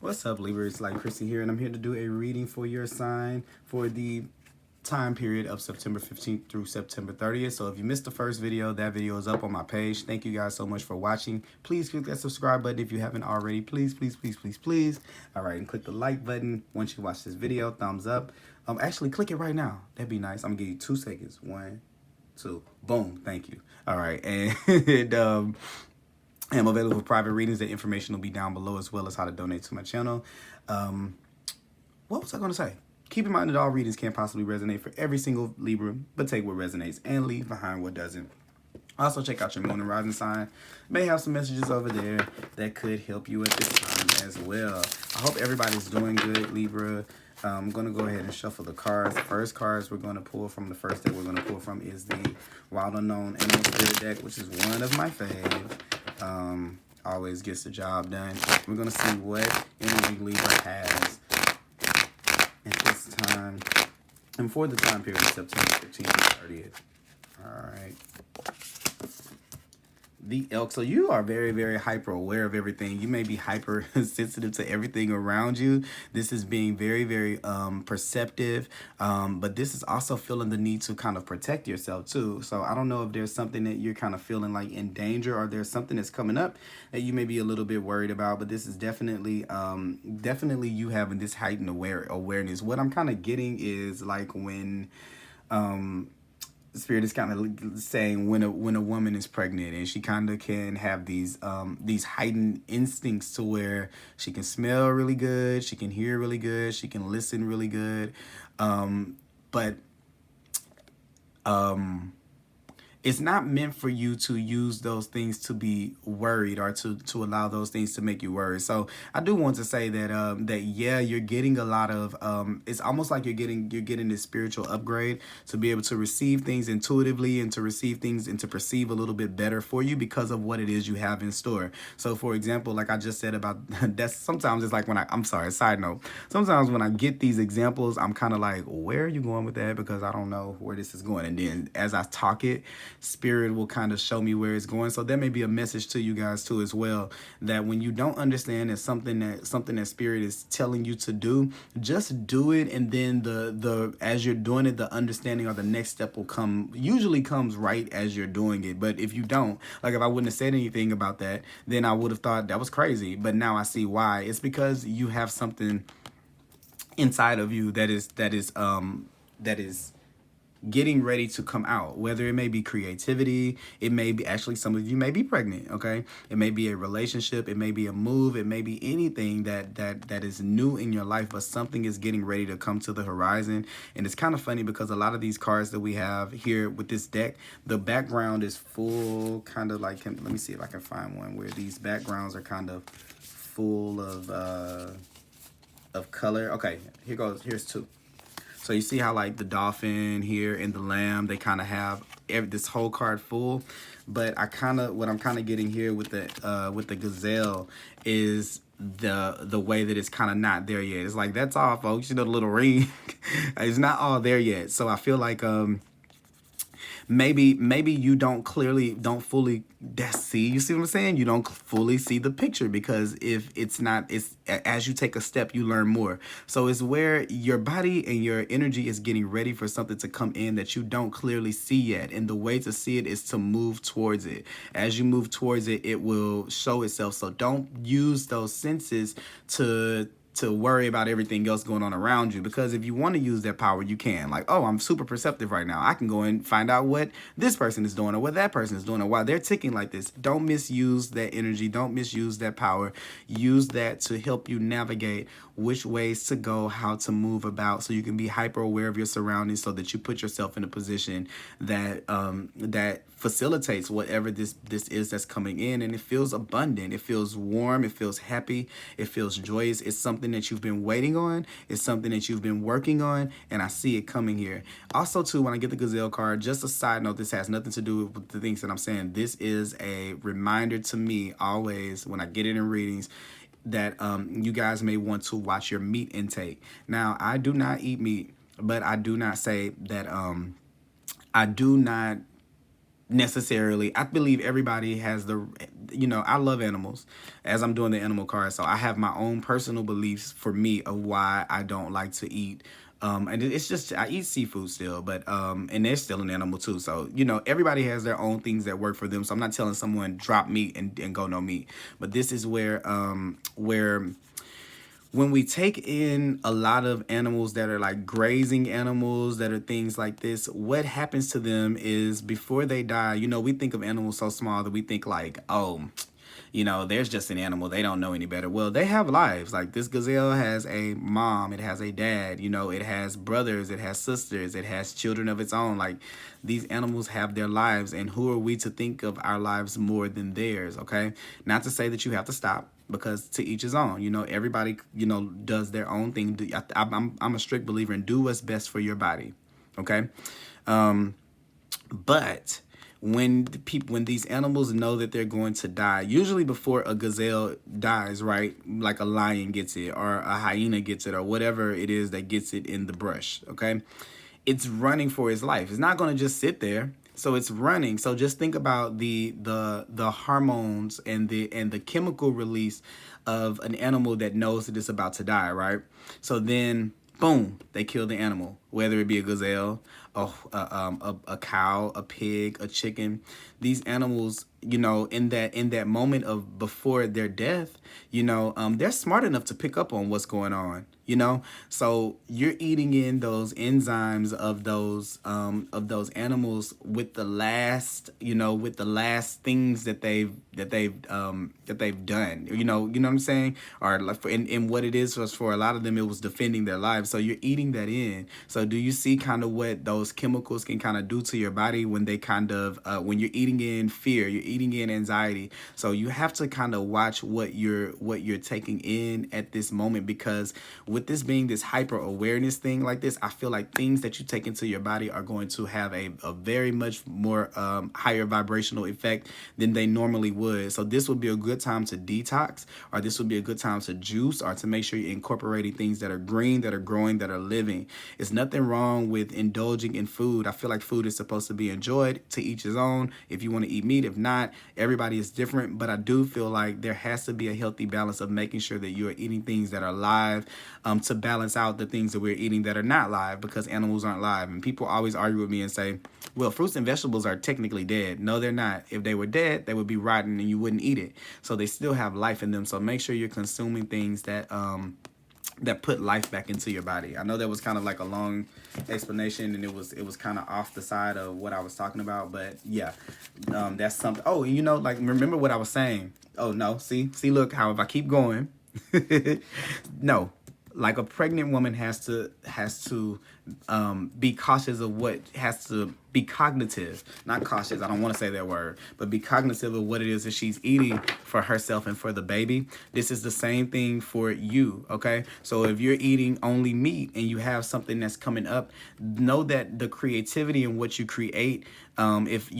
What's up, Libra? It's like Chrissy here, and I'm here to do a reading for your sign for the time period of September 15th through September 30th. So if you missed the first video, that video is up on my page. Thank you guys so much for watching. Please click that subscribe button if you haven't already. Please, please, please, please, please. All right, and click the like button once you watch this video. Thumbs up. Actually, click it right now. That'd be nice. I'm gonna give you 2 seconds. 1, 2, boom. Thank you. All right, and I'm available for private readings. The information will be down below, as well as how to donate to my channel. What was I going to say? Keep in mind that all readings can't possibly resonate for every single Libra, but take what resonates and leave behind what doesn't. Also, check out your moon and rising sign. May have some messages over there that could help you at this time as well. I hope everybody's doing good, Libra. I'm going to go ahead and shuffle the cards. The first cards we're going to pull from, the first deck we're going to pull from is the Wild Unknown Animal Spirit deck, which is one of my fave. Always gets the job done. We're going to see what energy Libra has at this time and for the time period of September 15th to 30th. All right. The elk. So you are very, very hyper aware of everything. You may be hyper sensitive to everything around you. This is being very, very perceptive. But this is also feeling the need to kind of protect yourself too. So I don't know if there's something that you're kind of feeling like in danger, or there's something that's coming up that you may be a little bit worried about. But this is definitely you having this heightened awareness. What I'm kind of getting is like when Spirit is kind of saying when a woman is pregnant, and she kind of can have these heightened instincts to where she can smell really good, she can hear really good, she can listen really good, but it's not meant for you to use those things to be worried, or to allow those things to make you worried. So I do want to say that yeah, you're getting a lot of it's almost like you're getting this spiritual upgrade to be able to receive things intuitively, and to receive things and to perceive a little bit better for you because of what it is you have in store. So for example, like I just said about that's sometimes it's like when I'm sorry, side note, sometimes when I get these examples, I'm kind of like, where are you going with that? Because I don't know where this is going. And then as I talk it, Spirit will kind of show me where it's going. So there may be a message to you guys too as well, that when you don't understand that something that Spirit is telling you to do, just do it, and then the as you're doing it, the understanding or the next step will come, usually comes right as you're doing it. But if you don't, like if I wouldn't have said anything about that, then I would have thought that was crazy. But now I see why. It's because you have something inside of you that is getting ready to come out, whether it may be creativity, it may be, actually some of you may be pregnant, okay? It may be a relationship, it may be a move, it may be anything that is new in your life, but something is getting ready to come to the horizon. And it's kind of funny because a lot of these cards that we have here with this deck, the background is full, kind of like, let me see if I can find one where these backgrounds are kind of full of color. Okay, here's 2. So you see how like the dolphin here and the lamb, they kind of have this whole card full. But what I'm kind of getting here with the gazelle is the way that it's kind of not there yet. It's like, that's all, folks. You know, the little ring, it's not all there yet. So I feel like maybe you don't fully see, you see what I'm saying? You don't fully see the picture, because if it's not, it's as you take a step, you learn more. So it's where your body and your energy is getting ready for something to come in that you don't clearly see yet. And the way to see it is to move towards it. As you move towards it, it will show itself. So don't use those senses to worry about everything else going on around you, because if you want to use that power, you can. Like, oh, I'm super perceptive right now, I can go and find out what this person is doing, or what that person is doing, or why they're ticking like this. Don't misuse that energy, don't misuse that power. Use that to help you navigate which ways to go, how to move about, so you can be hyper aware of your surroundings, so that you put yourself in a position that that facilitates whatever this is that's coming in. And it feels abundant, it feels warm, it feels happy, it feels joyous. It's something that you've been waiting on, it's something that you've been working on, and I see it coming here. Also too, when I get the gazelle card, just a side note, this has nothing to do with the things that I'm saying. This is a reminder to me always when I get it in readings, that you guys may want to watch your meat intake. Now, I do not eat meat, but I do not say that I do not necessarily. I believe everybody has the, I love animals as I'm doing the animal card. So I have my own personal beliefs for me of why I don't like to eat. And it's just, I eat seafood still, but, and they're still an animal too. So, everybody has their own things that work for them. So I'm not telling someone drop meat and go no meat, but this is where when we take in a lot of animals that are like grazing animals, that are things like this, what happens to them is before they die, we think of animals so small that we think like, oh, there's just an animal. They don't know any better. Well, they have lives. Like this gazelle has a mom. It has a dad. It has brothers. It has sisters. It has children of its own. Like these animals have their lives. And who are we to think of our lives more than theirs? Okay. Not to say that you have to stop, because to each his own. Everybody, does their own thing. I'm a strict believer in do what's best for your body. Okay. But when these animals know that they're going to die, usually before a gazelle dies, right? Like a lion gets it, or a hyena gets it, or whatever it is that gets it in the brush, okay? It's running for its life. It's not going to just sit there. So it's running. So just think about the hormones and the chemical release of an animal that knows that it's about to die, right? So then boom, they kill the animal, whether it be a gazelle, a cow, a pig, a chicken. These animals, in that moment of before their death, they're smart enough to pick up on what's going on. So you're eating in those enzymes of those animals with the last things that they've done. You know what I'm saying? Or like in what it is was, for a lot of them, it was defending their lives. So you're eating that in. So do you see kind of what those chemicals can kind of do to your body when they kind of when you're eating in fear, you're eating in anxiety. So you have to kind of watch what you're taking in at this moment, because with this being this hyper awareness thing like this, I feel like things that you take into your body are going to have a very much more higher vibrational effect than they normally would. So this would be a good time to detox, or this would be a good time to juice, or to make sure you're incorporating things that are green, that are growing, that are living. It's nothing wrong with indulging in food. I feel like food is supposed to be enjoyed, to each his own. If you want to eat meat, if not, everybody is different. But I do feel like there has to be a healthy balance of making sure that you are eating things that are live, to balance out the things that we're eating that are not live, because animals aren't live. And people always argue with me and say, well, fruits and vegetables are technically dead. No, they're not. If they were dead, they would be rotten and you wouldn't eat it. So they still have life in them. So make sure you're consuming things that put life back into your body. I know that was kind of like a long explanation, and it was kind of off the side of what I was talking about, but yeah, that's something. Oh, like, remember what I was saying. Oh no, see, look how, if I keep going, no, like a pregnant woman has to be cautious of what, has to be cognitive, not cautious, I don't want to say that word, but be cognitive of what it is that she's eating for herself and for the baby. This is the same thing for you, okay? So if you're eating only meat and you have something that's coming up, know that the creativity in what you create, if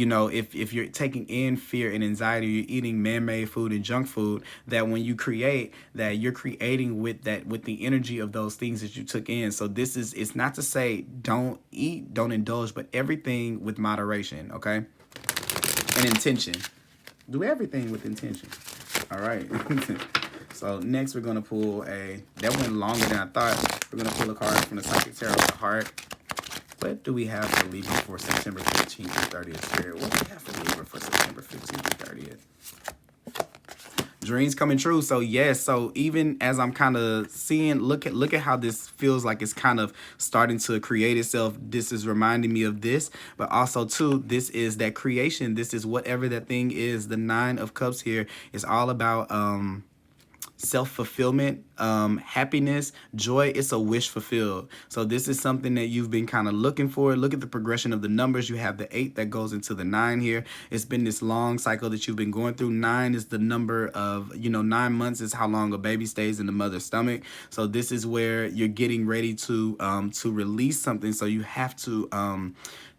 you're taking in fear and anxiety, you're eating man-made food and junk food, that when you create, that you're creating with the energy of those things that you took in. So it's not to say don't eat, don't indulge, but everything with moderation, okay? And intention. Do everything with intention. All right. So next we're going to pull that went longer than I thought. We're going to pull a card from the Psychic Tarot of the Heart. What do we have for Libra for September 15th and 30th? Spirit, what do we have for Libra for September 15th and 30th? Dreams coming true. So yes, so even as I'm kind of seeing, look at how this feels like it's kind of starting to create itself. This is reminding me of this, but also too, this is that creation. This is whatever that thing is. The Nine of Cups here is all about self-fulfillment, happiness, joy. It's a wish fulfilled. So this is something that you've been kind of looking for. Look at the progression of the numbers. You have the 8 that goes into the 9 here. It's been this long cycle that you've been going through. 9 is the number of, 9 months is how long a baby stays in the mother's stomach. So this is where you're getting ready to release something. So you have to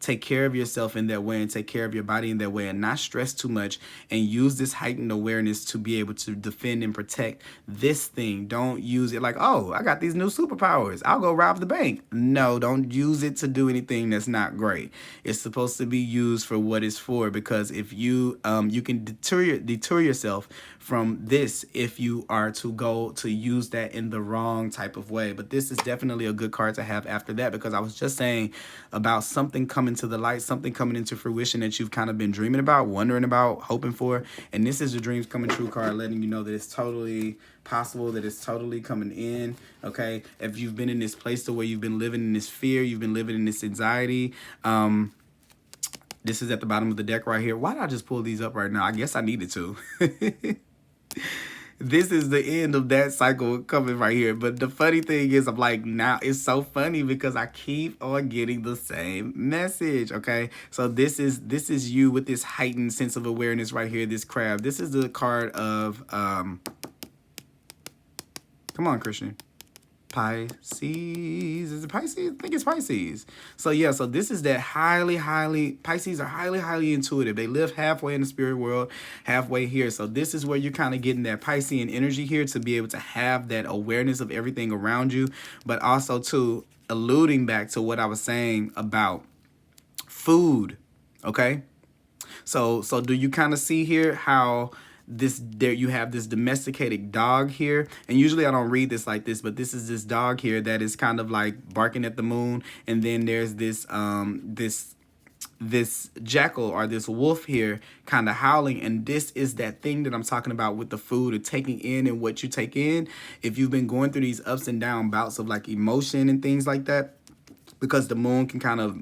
take care of yourself in that way and take care of your body in that way and not stress too much and use this heightened awareness to be able to defend and protect this thing. Don't use it like, oh, I got these new superpowers, I'll go rob the bank. No, don't use it to do anything that's not great. It's supposed to be used for what it's for, because if you you can deter yourself from this if you are to go to use that in the wrong type of way. But this is definitely a good card to have after that, because I was just saying about something coming to the light, something coming into fruition that you've kind of been dreaming about, wondering about, hoping for. And this is the dreams coming true card, letting you know that it's totally possible, that it's totally coming in. Okay, if you've been in this place to where you've been living in this fear, you've been living in this anxiety, this is at the bottom of the deck right here. Why did I just pull these up right now? I guess I needed to. This is the end of that cycle coming right here. But the funny thing is, I'm like, now it's so funny because I keep on getting the same message. Okay, so this is you with this heightened sense of awareness right here, this crab. This is the card of come on, Christian. Pisces. Is it Pisces? I think it's Pisces. So yeah, so this is that Pisces are highly intuitive. They live halfway in the spirit world, halfway here. So this is where you're kind of getting that Piscean energy here to be able to have that awareness of everything around you, but also too alluding back to what I was saying about food. Okay, so do you kind of see here how there you have this domesticated dog here, and usually I don't read this like this, but this is this dog here that is kind of like barking at the moon, and then there's this this jackal or this wolf here kind of howling, and this is that thing that I'm talking about with the food and taking in and what you take in. If you've been going through these ups and down bouts of like emotion and things like that, because the moon can kind of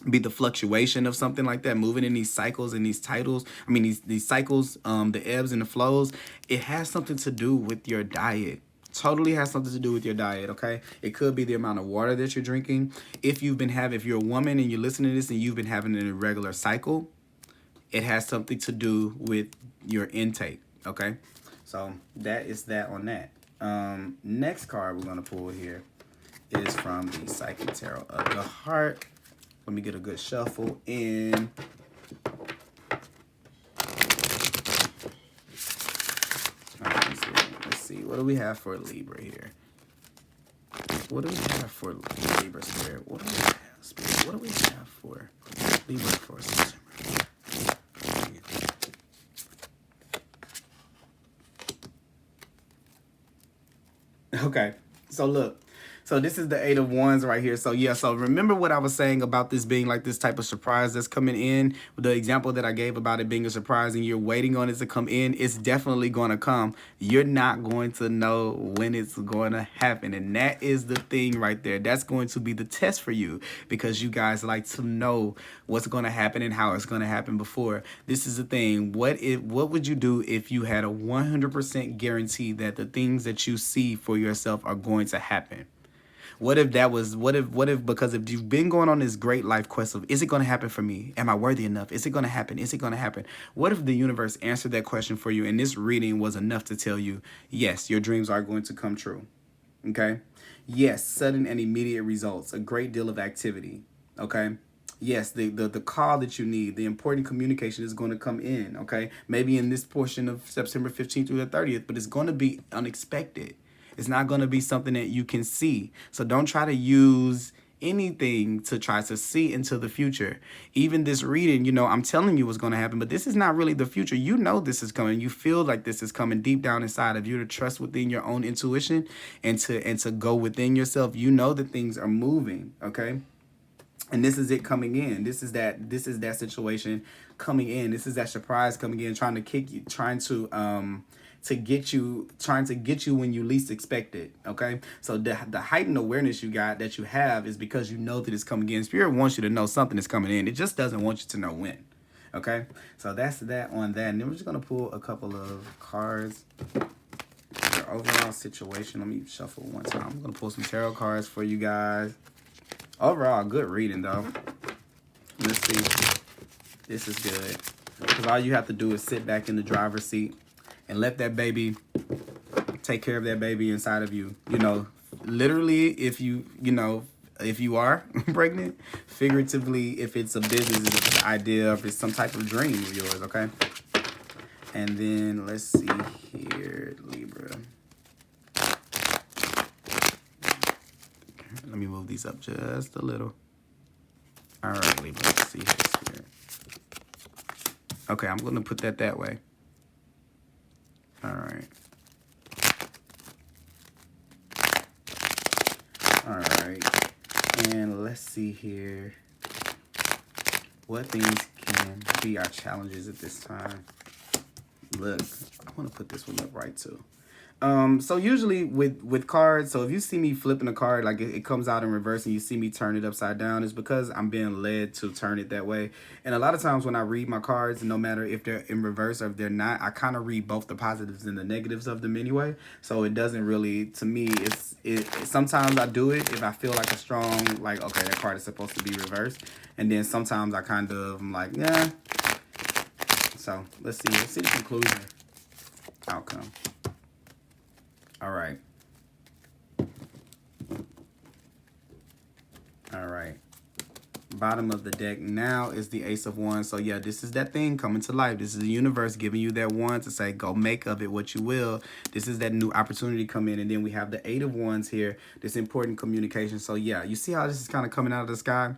be the fluctuation of something like that, moving in these cycles and these titles. I mean, these cycles, the ebbs and the flows. It has something to do with your diet. Totally has something to do with your diet. Okay, it could be the amount of water that you're drinking. If you're a woman and you're listening to this and you've been having an irregular cycle, it has something to do with your intake. Okay, so that is that on that. Next card we're gonna pull here is from the Psychic Tarot of the Heart. Let me get a good shuffle in. Right, let's see. What do we have for Libra here? What do we have for Libra Spirit? What do we have, Spirit? What do we have for Libra for September? Okay, so look. So this is the Eight of Wands right here. So yeah, so remember what I was saying about this being like this type of surprise that's coming in. The example that I gave about it being a surprise and you're waiting on it to come in, it's definitely going to come. You're not going to know when it's going to happen. And that is the thing right there. That's going to be the test for you, because you guys like to know what's going to happen and how it's going to happen before. This is the thing. What would you do if you had a 100% guarantee that the things that you see for yourself are going to happen? What if because if you've been going on this great life quest of, is it going to happen for me? Am I worthy enough? Is it going to happen? Is it going to happen? What if the universe answered that question for you and this reading was enough to tell you, yes, your dreams are going to come true. Okay? Yes, sudden and immediate results, a great deal of activity. Okay? Yes, the call that you need, the important communication is going to come in. Okay? Maybe in this portion of September 15th through the 30th, but it's going to be unexpected. It's not going to be something that you can see. So don't try to use anything to try to see into the future. Even this reading, you know, I'm telling you what's going to happen, but this is not really the future. You know this is coming. You feel like this is coming deep down inside of you, to trust within your own intuition and to go within yourself. You know that things are moving, okay? And this is it coming in. This is that situation coming in. This is that surprise coming in, trying to get you when you least expect it. Okay, so the heightened awareness you have is because you know that it's coming in. Spirit wants you to know something is coming in. It just doesn't want you to know when. Okay, so that's that on that. And then we're just gonna pull a couple of cards. Your overall situation. Let me shuffle one time. I'm gonna pull some tarot cards for you guys. Overall, good reading though. Let's see. This is good, because all you have to do is sit back in the driver's seat and let that baby take care of that baby inside of you. You know, literally, if you if you are pregnant. Figuratively, if it's a business, if it's an idea, if it's some type of dream of yours, okay? And then let's see here, Libra. Let me move these up just a little. All right, Libra, let's see here. Okay, I'm going to put that way. All right. All right. And let's see here. What things can be our challenges at this time? Look, I want to put this one up right too. So usually with cards, so if you see me flipping a card, like it comes out in reverse and you see me turn it upside down, it's because I'm being led to turn it that way. And a lot of times when I read my cards, no matter if they're in reverse or if they're not, I kind of read both the positives and the negatives of them anyway. So it doesn't really, to me, sometimes I do it if I feel like a strong, like, okay, that card is supposed to be reversed. And then sometimes I kind of, I'm like, yeah. So let's see the conclusion outcome. All right. All right. Bottom of the deck now is the Ace of Wands. So yeah, this is that thing coming to life. This is the universe giving you that wand to say, go make of it what you will. This is that new opportunity come in. And then we have the Eight of Wands here. This important communication. So yeah, you see how this is kind of coming out of the sky?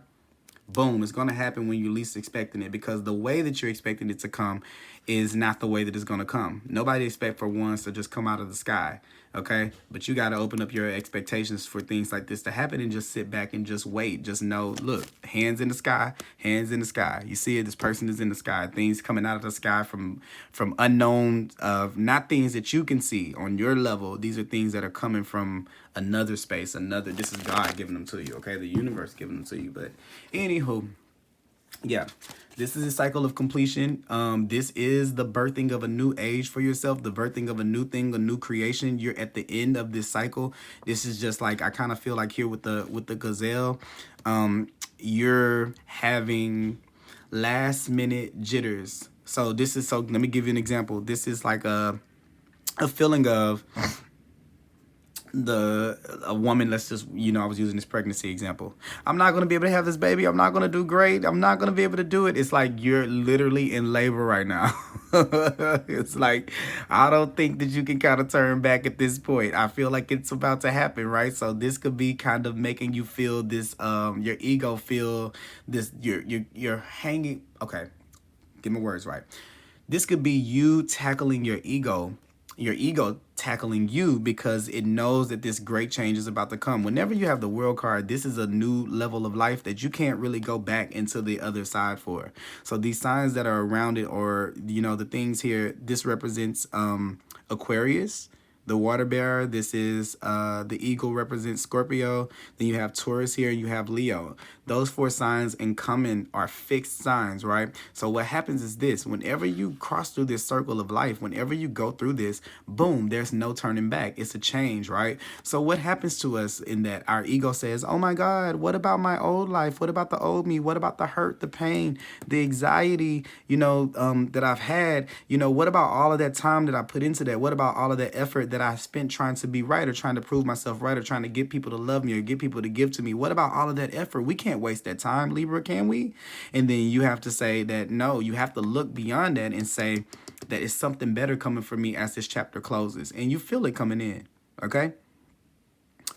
Boom, it's going to happen when you're least expecting it, because the way that you're expecting it to come is not the way that it's going to come. Nobody expects for wands to just come out of the sky, okay? But you got to open up your expectations for things like this to happen and just sit back and just wait. Just know, look, hands in the sky, hands in the sky. You see it, this person is in the sky. Things coming out of the sky from unknown, not things that you can see on your level. These are things that are coming from another space, this is God giving them to you, okay? The universe giving them to you. But anywho, yeah, this is a cycle of completion. This is the birthing of a new age for yourself, the birthing of a new thing, a new creation. You're at the end of this cycle. This is just like, I kind of feel like here with the gazelle, you're having last minute jitters. So let me give you an example. This is like a feeling of a woman, let's just, I was using this pregnancy example. I'm not going to be able to have this baby. I'm not going to do great. I'm not going to be able to do it. It's like you're literally in labor right now. It's like, I don't think that you can kind of turn back at this point. I feel like it's about to happen, right? So this could be kind of making you feel this, your ego feel this, you're hanging. Okay, get my words right. This could be you tackling your ego tackling you, because it knows that this great change is about to come. Whenever you have the World card, this is a new level of life that you can't really go back into the other side for. So these signs that are around it, or the things here, this represents Aquarius, the water bearer. This is the eagle represents Scorpio. Then you have Taurus here, and you have Leo. Those four signs in common are fixed signs, right? So what happens is this: whenever you cross through this circle of life, whenever you go through this, boom, there's no turning back. It's a change, right? So what happens to us in that? Our ego says, oh my God, what about my old life? What about the old me? What about the hurt, the pain, the anxiety, that I've had? What about all of that time that I put into that? What about all of that effort that I spent trying to be right, or trying to prove myself right, or trying to get people to love me, or get people to give to me? What about all of that effort? We can't waste that time, Libra, can we? And then you have to say that no, you have to look beyond that and say that it's something better coming for me as this chapter closes. And you feel it coming in, okay?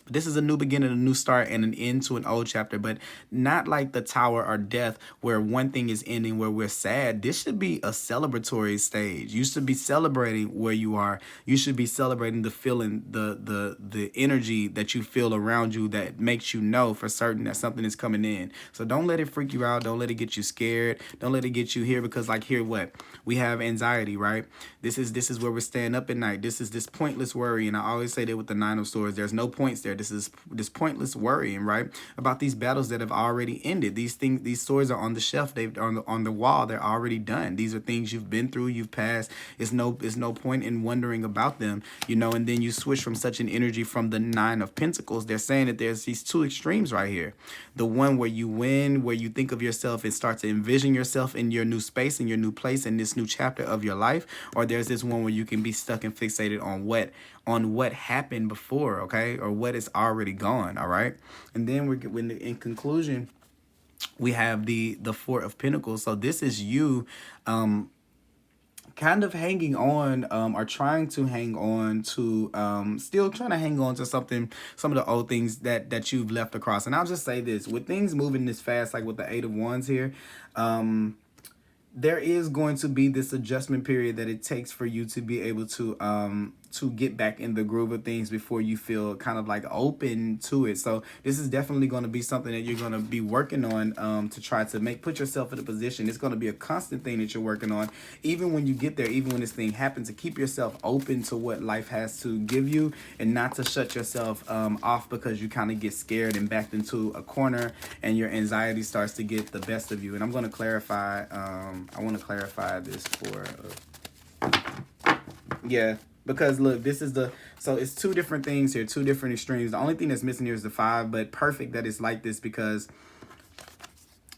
This is a new beginning, a new start, and an end to an old chapter, but not like the Tower or Death, where one thing is ending, where we're sad. This should be a celebratory stage. You should be celebrating where you are. You should be celebrating the feeling, the energy that you feel around you that makes you know for certain that something is coming in. So don't let it freak you out. Don't let it get you scared. Don't let it get you here, because like here, what? We have anxiety, right? This is where we're staying up at night. This is this pointless worry. And I always say that with the Nine of Swords, there's no points there. This is this pointless worrying, right? About these battles that have already ended. These swords are on the shelf. They've on the wall. They're already done. These are things you've been through. You've passed. It's no point in wondering about them, And then you switch from such an energy from the Nine of Pentacles. They're saying that there's these two extremes right here. The one where you win, where you think of yourself and start to envision yourself in your new space, in your new place, in this new chapter of your life, or there's this one where you can be stuck and fixated on on what happened before, okay, or what is already gone. All right, and then in conclusion, we have the Four of Pentacles. So this is you kind of hanging on, or trying to hang on to, still trying to hang on to something, some of the old things that you've left across. And I'll just say this, with things moving this fast, like with the Eight of Wands here, there is going to be this adjustment period that it takes for you to be able to get back in the groove of things before you feel kind of like open to it. So this is definitely going to be something that you're going to be working on, to try to put yourself in a position. It's going to be a constant thing that you're working on, even when you get there, even when this thing happens, to keep yourself open to what life has to give you, and not to shut yourself off because you kind of get scared and backed into a corner and your anxiety starts to get the best of you. And I'm going to clarify, I want to clarify this for, yeah, because look, this is so it's two different things here, two different extremes. The only thing that's missing here is the 5, but perfect that it's like this, because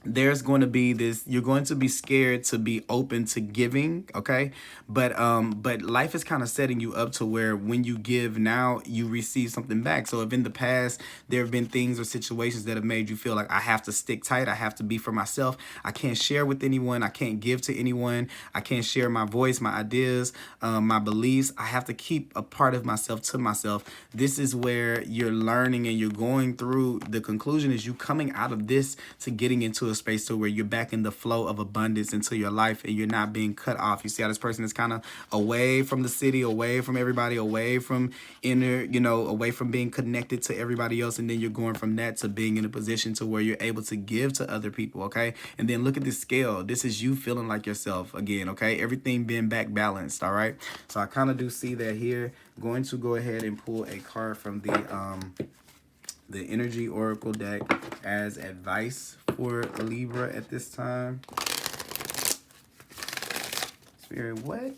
there's going to be this, you're going to be scared to be open to giving, okay? But life is kind of setting you up to where when you give now, you receive something back. So if in the past there have been things or situations that have made you feel like I have to stick tight, I have to be for myself, I can't share with anyone, I can't give to anyone, I can't share my voice, my ideas, my beliefs, I have to keep a part of myself to myself. This is where you're learning and you're going through, the conclusion is you coming out of this to getting into a space to where you're back in the flow of abundance into your life, and you're not being cut off. You see how this person is kind of away from the city, away from everybody, away from away from being connected to everybody else, and then you're going from that to being in a position to where you're able to give to other people, okay? And then look at this scale. This is you feeling like yourself again, okay? Everything being back balanced, all right? So I kind of do see that here. Going to go ahead and pull a card from the Energy Oracle deck as advice for Libra at this time. Spirit, what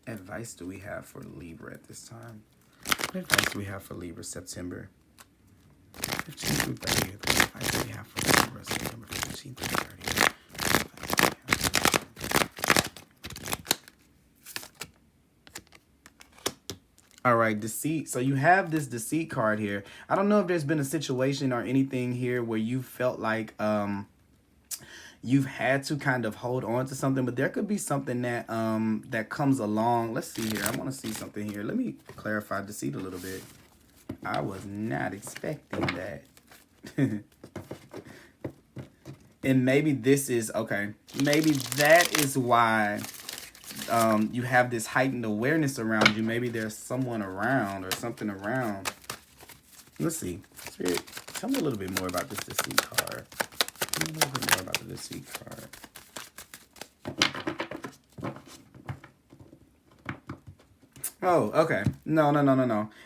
advice do we have for Libra at this time? What advice do we have for Libra September 15th through 30th? What advice do we have for Libra September 15th through 30th? All right, deceit. So you have this deceit card here. I don't know if there's been a situation or anything here where you felt like you've had to kind of hold on to something, but there could be something that that comes along. Let's see here. I want to see something here. Let me clarify deceit a little bit. I was not expecting that. And maybe this is, okay, maybe that is why you have this heightened awareness around you. Maybe there's someone around or something around. Let's see. Spirit, tell me a little bit more about this deceit card. Tell me a little bit more about the deceit card. Oh, okay. No.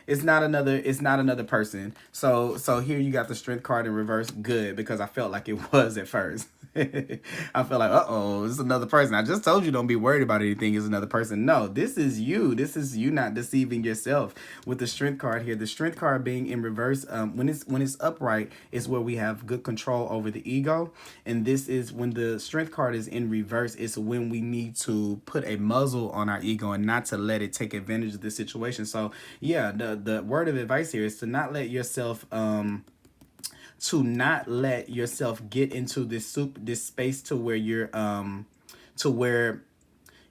It's not another person. So here you got the Strength card in reverse. Good, because I felt like it was at first. I feel like, uh-oh, this is another person. I just told you don't be worried about anything. It's another person. No, this is you. This is you not deceiving yourself with the Strength card here. The Strength card being in reverse, when it's upright, is where we have good control over the ego. And this is when the Strength card is in reverse, it's when we need to put a muzzle on our ego and not to let it take advantage of the situation. So yeah, the word of advice here is to not let yourself get into this space to where you're to where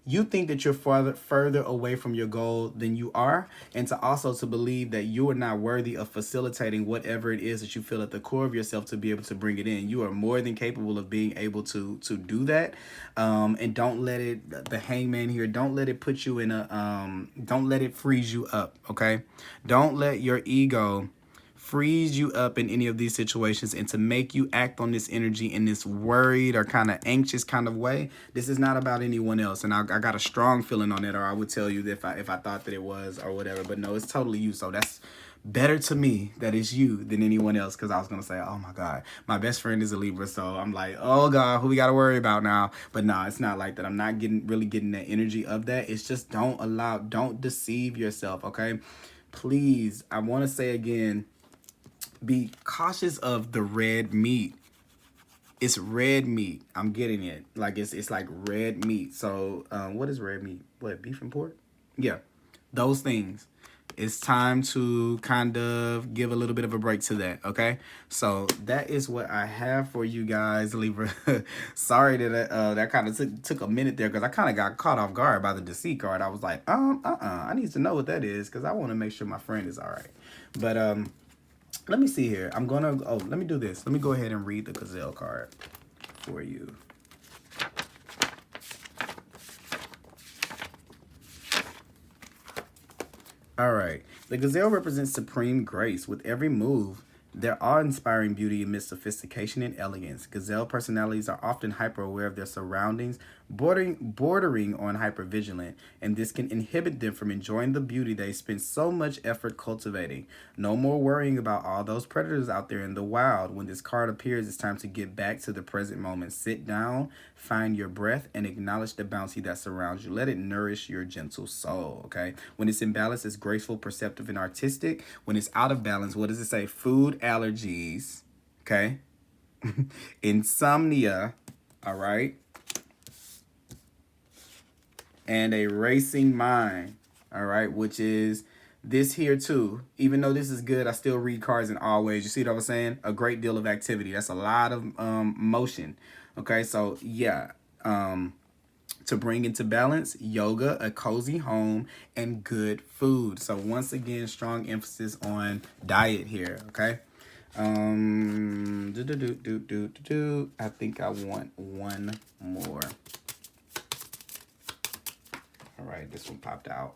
you think that you're further away from your goal than you are, and to also to believe that you are not worthy of facilitating whatever it is that you feel at the core of yourself to be able to bring it in. You are more than capable of being able to do that. And don't let it, the Hangman here, don't let it put you in a don't let it freeze you up, okay? Don't let your ego freeze you up in any of these situations and to make you act on this energy in this worried or kind of anxious kind of way. This is not about anyone else, and I got a strong feeling on it, or I would tell you if I thought that it was or whatever, but no, it's totally you. So that's better to me that it's you than anyone else, because I was gonna say, oh my God, my best friend is a Libra, so I'm like, oh God, who we gotta worry about now? But no, it's not like that. I'm not really getting that energy of that. It's just don't deceive yourself, okay? Please, I want to say again, be cautious of the red meat. It's red meat. I'm getting it. Like it's like red meat. So what is red meat? What, beef and pork? Yeah, those things. it's time to kind of give a little bit of a break to that, okay? So that is what I have for you guys, Libra. Sorry that that kind of took a minute there, because I kind of got caught off guard by the deceit card. I was like, I need to know what that is, because I want to make sure my friend is all right. But let me see here. I'm gonna, let me do this. Let me go ahead and read the Gazelle card for you. All right. The gazelle represents supreme grace. With every move, there awe-inspiring beauty amidst sophistication and elegance. Gazelle personalities are often hyper-aware of their surroundings, bordering on hyper-vigilant, and this can inhibit them from enjoying the beauty they spend so much effort cultivating. No more worrying about all those predators out there in the wild. When this card appears, it's time to get back to the present moment. Sit down, find your breath, and acknowledge the bounty that surrounds you. Let it nourish your gentle soul, okay? When it's in balance, it's graceful, perceptive, and artistic. When it's out of balance, what does it say? Food allergies, okay? Insomnia, all right? And a racing mind, all right? Which is this here too. Even though this is good, I still read cards in all ways. You see what I was saying? A great deal of activity. That's a lot of motion, okay? So yeah, to bring into balance, yoga, a cozy home, and good food. So once again, strong emphasis on diet here, okay? I think I want one more. All right, this one popped out.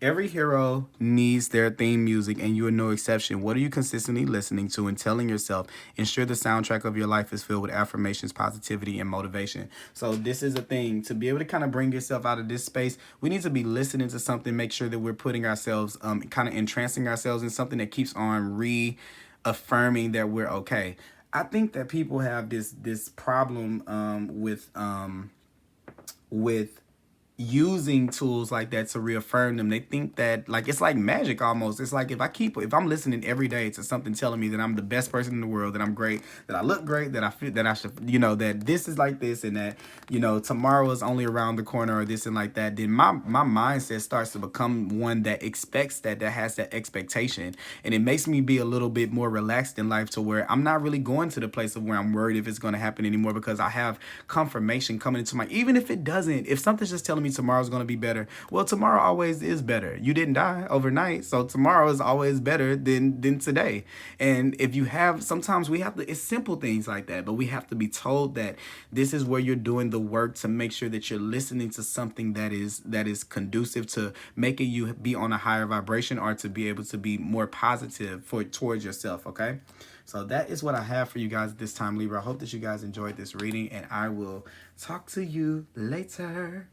Every hero needs their theme music, and you are no exception. What are you consistently listening to and telling yourself? Ensure the soundtrack of your life is filled with affirmations, positivity, and motivation. So this is a thing. To be able to kind of bring yourself out of this space, we need to be listening to something, make sure that we're putting ourselves, kind of entrancing ourselves in something that keeps on reaffirming that we're okay. I think that people have this problem with using tools like that to reaffirm them. They think that, like, it's like magic almost. It's like if I'm listening every day to something telling me that I'm the best person in the world, that I'm great, that I look great, that I feel that I should, that this is like this, and that, tomorrow is only around the corner, or this and like that, then my mindset starts to become one that expects that has that expectation. And it makes me be a little bit more relaxed in life, to where I'm not really going to the place of where I'm worried if it's going to happen anymore, because I have confirmation coming into my, even if it doesn't, if something's just telling me tomorrow's going to be better, well, tomorrow always is better. You didn't die overnight, so tomorrow is always better than today. And if you have, sometimes we have to, it's simple things like that, but we have to be told that this is where you're doing the work to make sure that you're listening to something that is conducive to making you be on a higher vibration, or to be able to be more positive towards yourself, okay? So that is what I have for you guys this time, Libra. I hope that you guys enjoyed this reading, and I will talk to you later.